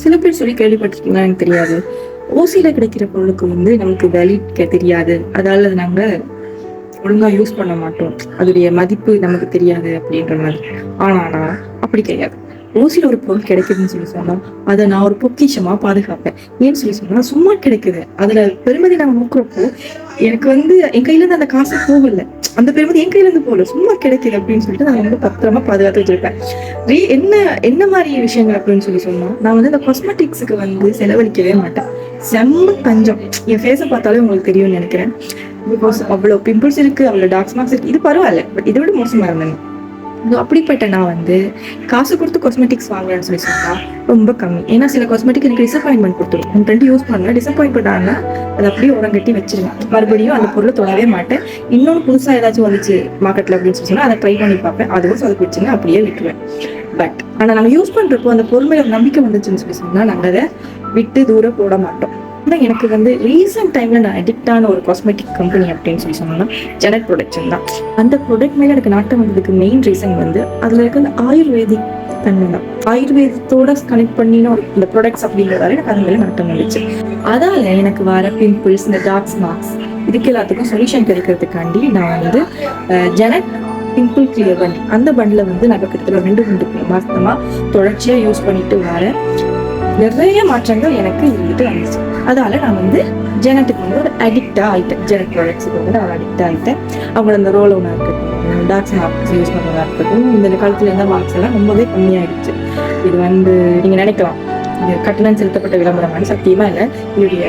சில பேர் சொல்லி கேள்விப்பட்டிருக்கீங்களா எனக்கு தெரியாது. ஓசியில கிடைக்கிற பொருளுக்கு வந்து நமக்கு வேல்யூ தெரியாது, அதாவது நாங்க ஒழுங்கா யூஸ் பண்ண மாட்டோம், அதோடைய மதிப்பு நமக்கு தெரியாது அப்படின்ற மாதிரி. ஆனா அப்படி கிடையாது. ஓசியில ஒரு பொருள் கிடைக்குதுன்னு சொல்லி சொன்னா அதை நான் ஒரு பொக்கிஷமா பாதுகாப்பேன். ஏன்னு சொல்லி சொன்னா சும்மா கிடைக்குது, அதுல பெருமதி நாங்க நோக்குறப்போ எனக்கு வந்து என் கையில இருந்து அந்த காசு போகல, அந்த பெருமதி என் கையில இருந்து போகல, சும்மா கிடைக்குது அப்படின்னு சொல்லிட்டு நான் ரொம்ப பத்திரமா பாதுகாத்து வச்சிருப்பேன். என்ன என்ன மாதிரி விஷயங்கள் அப்படின்னு சொல்லி சொன்னா, நான் வந்து இந்த காஸ்மெட்டிக்ஸுக்கு வந்து செலவழிக்கவே மாட்டேன். செம்ம கஞ்சம். என் ஃபேஸை பார்த்தாலே உங்களுக்கு தெரியும்னு நினைக்கிறேன். பிகாஸ் அவ்வளோ பிம்பிள்ஸ் இருக்கு, அவ்வளோ டார்க் மார்க்ஸ் இருக்கு. இது பரவாயில்ல, பட் இதை விட மோசமா இருந்தேன். அப்படிப்பட்ட நான் வந்து காசு கொடுத்து காஸ்மெட்டிக்ஸ் வாங்குறேன்னு சொல்லி சொன்னா ரொம்ப கம்மி. ஏன்னா சில காஸ்மெட்டிக் எனக்கு டிசப்பாயின்மெண்ட் கொடுத்துரும். என் ஃப்ரெண்டு யூஸ் பண்ணல, டிசப்பாயின்மெண்ட் ஆனா அதை அப்படியே உரங்கட்டி வச்சிருவேன். மறுபடியும் அந்த பொருளை தொடவே மாட்டேன். இன்னொன்று புதுசா ஏதாச்சும் வந்துச்சு மார்க்கெட்ல அப்படின்னு சொல்லி சொன்னா அதை ட்ரை பண்ணி பார்ப்பேன். அதுவும் சொதப்பிடுச்சுன்னு அப்படியே விட்டுருவேன். பட் ஆனால் நாங்கள் யூஸ் பண்றப்போ அந்த பொருள் மேல நம்பிக்கை வந்துச்சுன்னு சொல்லி சொன்னா நாங்கள் அதை விட்டு தூரம் போட மாட்டோம். ஆனால் எனக்கு வந்து ரீசெண்ட் டைம்ல நான் அடிக்டான ஒரு காஸ்மெட்டிக் கம்பெனி அப்படின்னு சொல்லி சொன்னோம்னா ஜெனட் ப்ராடக்ட்ஸ் தான். அந்த ப்ராடக்ட் மேல எனக்கு நாட்டம் வந்ததுக்கு மெயின் ரீசன் வந்து அதுல இருக்க அந்த ஆயுர்வேதிக் தன்மை தான். ஆயுர்வேதத்தோட கனெக்ட் பண்ணின ஒரு இந்த ப்ராடக்ட்ஸ் அப்படிங்கிறதால எனக்கு அது மேல நாட்டம் வந்துச்சு. அதால எனக்கு வர பிம்பிள்ஸ், இந்த டார்க் மார்க்ஸ், இதுக்கு எல்லாத்துக்கும் சொல்யூஷன் கிடைக்கிறதுக்காண்டி நான் வந்து ஜெனட் பிம்பிள் கிளியர் பண்ட், அந்த பண்ட்ல வந்து நான் கிட்டத்தட்ட 2 மாசமா தொடர்ச்சியா யூஸ் பண்ணிட்டு வரேன். நிறைய மாற்றங்கள் எனக்கு இருந்துட்டு வந்துச்சு. அதால நான் வந்து ஜெனட்டுக்கு வந்து ஒரு அடிக்டா ஆயிட்டேன். ஜெனட் ப்ராடக்ட்ஸுக்கு வந்து நான் அடிக்ட் ஆகிட்டேன். அவங்களோட இந்த ரோல் ஒன்றா இருக்கட்டும், டார்க் மார்க்ஸ் யூஸ் பண்ணுறதா இருக்கட்டும், இந்த காலத்துல இருந்த மார்க்ஸ் எல்லாம் ரொம்பவே கம்மியாயிடுச்சு. இது வந்து நீங்க நினைக்கலாம் இது கட்டணம் செலுத்தப்பட்ட விளம்பரம் மாதிரி, சத்தியமா இல்லை. இதோடைய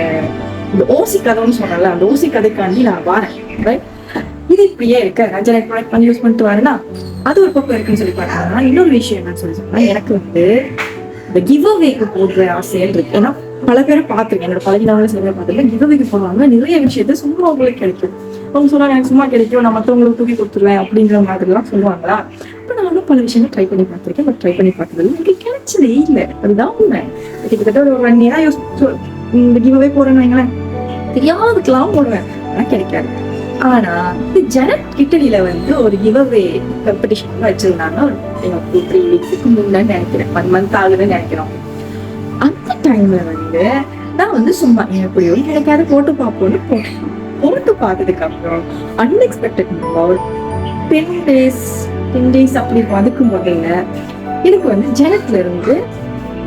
இந்த ஓசி கதைன்னு சொன்னல, அந்த ஓசி கதைக்காண்டி நான் வரேன். ரைட், இது இப்படியே இருக்க நான் ஜெனட் ப்ராடக்ட் பண்ணி யூஸ் பண்ணிட்டு வரேன்னா அது ஒரு பக்கம் இருக்குன்னு சொல்லி பார்த்தோம்னா, இன்னொரு விஷயம் என்னன்னு சொல்லி சொன்னா, எனக்கு வந்து இந்த கிவ் அவேக்கு போடுற ஆசைகள் இருக்கு. ஏன்னா பல பேரை பார்த்துருக்கேன், என்னோட பழகினவங்க சில பேர் பார்த்துருக்கேன். கிவ் அவேக்கு போடுவாங்க, நிறைய விஷயத்த சும்மா அவங்களுக்கு கிடைக்கும். அவங்க சொல்லுவாங்க எனக்கு சும்மா கிடைக்கும், நான் மற்றவங்களுக்கு தூக்கி கொடுத்துருவேன் அப்படிங்கிற மாதிரிலாம் சொல்லுவாங்களா. இப்போ நானும் பல விஷயங்கள் ட்ரை பண்ணி பார்த்துருக்கேன். பட் ட்ரை பண்ணி பார்த்தது எனக்கு கிடைச்சதே இல்லை. அதுதான் உண்மை. கிட்டத்தட்ட ஒரு 1 year யூஸ் இந்த கிவ் அவே போடுறேன்னு வைங்களேன், தெரியாதுக்கெல்லாம் போடுவேன், ஆனால் கிடைக்காது. ஆனா இந்த ஜெனட் கிட்டடியில வந்து ஒரு கிவ்அவே காம்படிஷன் வச்சிருந்தாங்க. ஒரு 2-3 weeks முன்னாடி நினைக்கிறேன், 1 month ஆகுதுன்னு நினைக்கிறோம். அந்த டைம்ல வந்து நான் வந்து சும்மா எப்படியோ கிடைக்காத போட்டு பார்ப்போம்னு போட்டு பார்த்ததுக்கு அப்புறம் அன்எக்ஸ்பெக்டட் 10 days அப்படி இருக்கும். அதுக்கு முதல்ல எனக்கு வந்து ஜெனட்ல இருந்து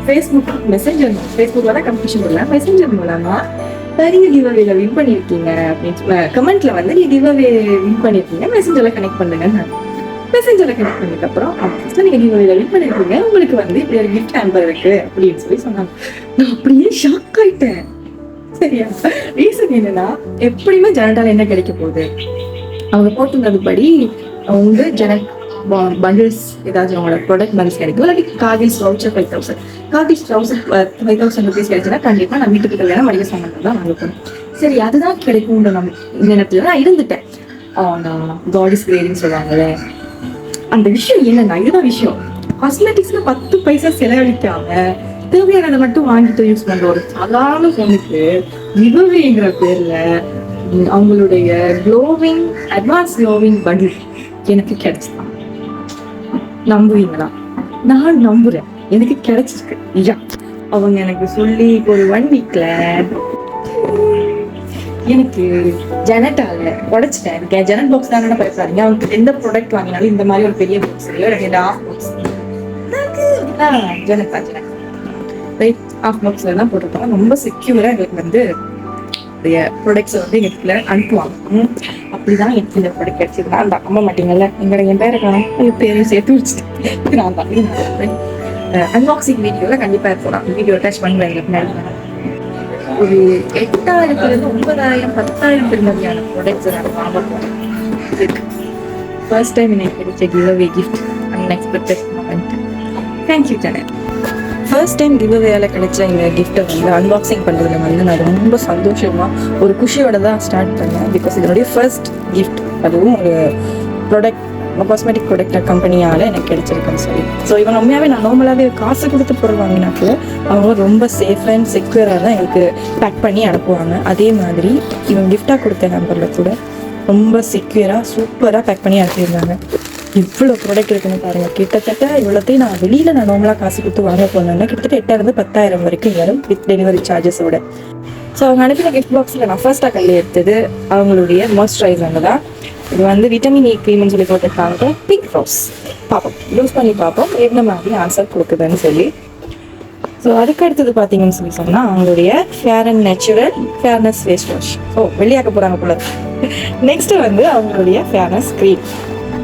ஃபேஸ்புக்ல தான் காம்படிஷன் இல்லை, மெசேஞ்சர் மூலமா நிறைய கிவ்அவேல வின் பண்ணிருக்கீங்க அப்படின்னு கமெண்ட்ல வந்து நீ கிவ்அவே வின் பண்ணிருக்கீங்க, மெசேஞ்சர்ல கனெக்ட் பண்ணுங்க. மெசேஞ்சர்ல கனெக்ட் பண்ணதுக்கு அப்புறம் நீங்க கிவ்அவேல வின் பண்ணிருக்கீங்க, உங்களுக்கு வந்து இப்படி ஒரு கிஃப்ட் ஹேம்பர் இருக்கு அப்படின்னு சொல்லி சொன்னாங்க. நான் அப்படியே ஷாக் ஆயிட்டேன். சரியா, ரீசன் என்னன்னா எப்படியுமே ஜெனட்டால என்ன கிடைக்க போகுது, அவங்க போட்டுருந்தது படி அவங்க ஜெனட் பண்டில்ஸ் ஏதாச்சும் அவங்களோட ப்ராடக்ட் பண்டில்ஸ் கிடைக்கும். இல்லாட்டி காகில்ஸ் வவுச்சர் 5000 காகில்ஸ் 5000 rupees கிடைச்சுன்னா கண்டிப்பா நான் வீட்டுக்கு தேவையான மளிகை சாமான் தான் வாங்க போறேன். சரி, அதுதான் கிடைக்கும்ன்ற நம்ம நேரத்துல நான் இருந்துட்டேன். ஆனா காட் இஸ் கிரேட்னு சொல்லுவாங்கல்ல, அந்த விஷயம் என்னன்னா இதுதான் விஷயம். காஸ்மெட்டிக்ஸ்ல 10 பைசா செலவழிக்காம தேவையானதை மட்டும் வாங்கிட்டு யூஸ் பண்ற ஒரு சாதாரண பொண்ணுக்கு கிவ்அவேங்கிற பேர்ல அவங்களுடைய அட்வான்ஸ் க்ளோவிங் பண்டில் எனக்கு கிடைச்சுதான். நம்புவீங்களா? நான் நம்புறேன், எனக்கு கிடைச்சிருக்கு. அவங்க எனக்கு சொல்லி ஒரு 1 weekல எனக்கு ஜெனட்டால உடைச்சிட்டேன். ஜெனட் பாக்ஸ் தானே பேசுறாங்க. அவங்க எந்த ப்ராடக்ட் வாங்கினாலும் இந்த மாதிரி ஒரு பெரிய பாக்ஸ் ஆஃப் பாக்ஸ் ஜெனட் ஆஃப் பாக்ஸ்ல தான் போட்டிருப்பாங்க. ரொம்ப செக்யூரா எங்களுக்கு வந்து ப்ராடக்ட்ஸை வந்து எங்களுக்கு அனுப்புவாங்க. அப்படிதான் எனக்கு இந்த ப்ராடக்ட் கிடைச்சது. நான் தான் நம்ப மாட்டீங்கல்ல, என் பேரை காணும், என் பேரையும் சேர்த்து வச்சுட்டு நான் தான் அன்பாக்சிங் வீடியோல கண்டிப்பா இருக்கலாம். வீடியோ அட்டாச் பண்ணுவேன். ஒரு 8000 9000 10,000 பெருமதியான ப்ராடக்ட்ஸ் நான் வாங்க போறேன். ஃபர்ஸ்ட் டைம் எனக்கு கிடைச்ச giveaway gift, unexpected moment. Thank you ஜெனட். ஃபர்ஸ்ட் டைம் கிவ்அவேல கிடைச்ச இந்த கிஃப்ட்டை வந்து அன்பாக்சிங் பண்ணுறதுல வந்து நான் ரொம்ப சந்தோஷமாக ஒரு குஷியோட தான் ஸ்டார்ட் பண்ணேன். பிகாஸ் இதனுடைய ஃபர்ஸ்ட் கிஃப்ட், அதுவும் ஒரு ப்ராடக்ட், காஸ்மெட்டிக் ப்ராடக்ட் கம்பெனியால் எனக்கு கிடைச்சிருக்குன்னு சொல்லி. ஸோ இவங்க உண்மையாகவே நான் நார்மலாகவே காசு கொடுத்து பொருள் வாங்கினாக்க அவங்க ரொம்ப சேஃப் அண்ட் செக்யூராக தான் எனக்கு பேக் பண்ணி அனுப்புவாங்க. அதே மாதிரி இவங்க கிஃப்டாக கொடுத்த நம்பரில் கூட ரொம்ப செக்யூராக சூப்பராக பேக் பண்ணி அனுப்பியிருந்தாங்க. இவ்வளோ ப்ராடக்ட் இருக்குன்னு பாருங்க. கிட்டத்தட்ட இவ்வளோத்தையும் நான் வெளியில் நான் நார்மலாக காசு கொடுத்து வாங்க போனேன்னா கிட்டத்தட்ட 8,000 வரைக்கும் வரும் வித் டெலிவரி சார்ஜஸோட. ஸோ அவங்க அனுப்பின கிஃப்ட் பாக்ஸில் நான் ஃபர்ஸ்ட்டாக கையில் எடுத்தது அவங்களுடைய மாய்ஸ்சரைசர் தான். இது வந்து விட்டமின் இ க்ரீம்னு சொல்லி போட்டிருக்காங்க. Pink rose. பார்ப்போம், யூஸ் பண்ணி பார்ப்போம் என்ன மாதிரி ஆன்சர் கொடுக்குதுன்னு சொல்லி. ஸோ அதுக்கு அடுத்தது பார்த்தீங்கன்னு சொல்லி சொன்னால் அவங்களுடைய fair and natural fairness face wash. So வெளியாக்க போகிறாங்க போல. நெக்ஸ்ட்டு வந்து அவங்களுடைய ஃபேர்னஸ் க்ரீம்.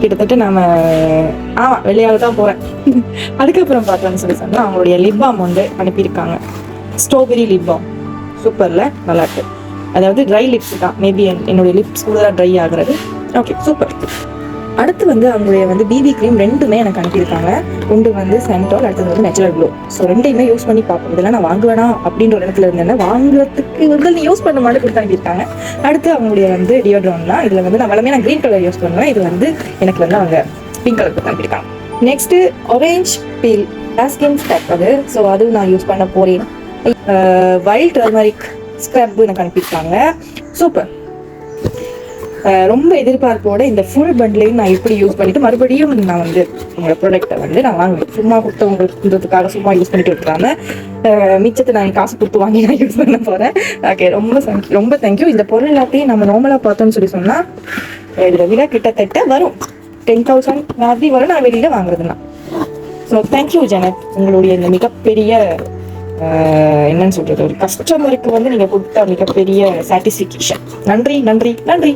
கிட்டத்தட்ட நம்ம வெளியாக தான் போகிறேன். அதுக்கப்புறம் பார்த்தோன்னு சொல்லி சொன்னால் அவங்களுடைய லிப் பாம் வந்து அனுப்பியிருக்காங்க. Strawberry lip balm. சூப்பரில் நல்லா இருக்கு. அதாவது ட்ரை லிப்ஸ் தான், மேபி என்னுடைய லிப்ஸ் கூடுதலாக ட்ரை ஆகுறது. Okay, super. அடுத்து வந்து அவங்களுடைய வந்து பிபி க்ரீம் ரெண்டுமே எனக்கு அனுப்பியிருக்காங்க. ஒன்று வந்து சென்டால், அடுத்தது வந்து நேச்சுரல் க்ளோ. ஸோ ரெண்டையுமே யூஸ் பண்ணி பார்ப்போம். இதெல்லாம் நான் வாங்குவேனா அப்படின்ற ஒரு இடத்துல இருந்தேன்னா வாங்குறதுக்கு வந்து நீ யூஸ் பண்ண மாதிரி கொடுத்து அனுப்பியிருக்காங்க. அடுத்து அவங்களுடைய வந்து டியோட்ரான்லாம் இதில் வந்து நான் வளமே நான் க்ரீன் கலர் யூஸ் பண்ணுவேன். இது வந்து எனக்கு வந்து அவங்க பிங்க் கலர் கொடுத்து அனுப்பியிருக்காங்க. Next orange peel skin step அது. ஸோ அதுவும் நான் யூஸ் பண்ண போகிறேன். வைல்ட் டர்மரிக் ஸ்க்ரப் எனக்கு அனுப்பியிருக்காங்க. சூப்பர். ரொம்ப எதிர்பார்ப்போட இந்த ஃபுல் பண்ட்லையும் நான் எப்படி யூஸ் பண்ணிட்டு மறுபடியும் நான் வந்து உங்களோட ப்ராடக்ட்டை வந்து நான் வாங்குவேன். சும்மா கொடுத்தவங்களுக்குன்றதுக்காக சும்மா யூஸ் பண்ணிட்டு இருக்காங்க. மிச்சத்தை நான் காசு கொடுத்து வாங்கி நான் யூஸ் பண்ண போகிறேன். ஓகே, ரொம்ப தேங்க்யூ. இந்த பொருள் எல்லாத்தையும் நம்ம நார்மலாக பார்த்தோம்னு சொல்லி சொன்னால் இதில் விலை கிட்டத்தட்ட வரும் 10,000 மாதிரி வரும் நான் வெளியில் வாங்குறதுனா. So thank you Janet. உங்களுடைய இந்த மிகப்பெரிய என்னன்னு சொல்றது, ஒரு கஸ்டமருக்கு வந்து நீங்கள் கொடுத்த மிகப்பெரிய சாட்டிஸ்ஃபிகேஷன். நன்றி நன்றி நன்றி.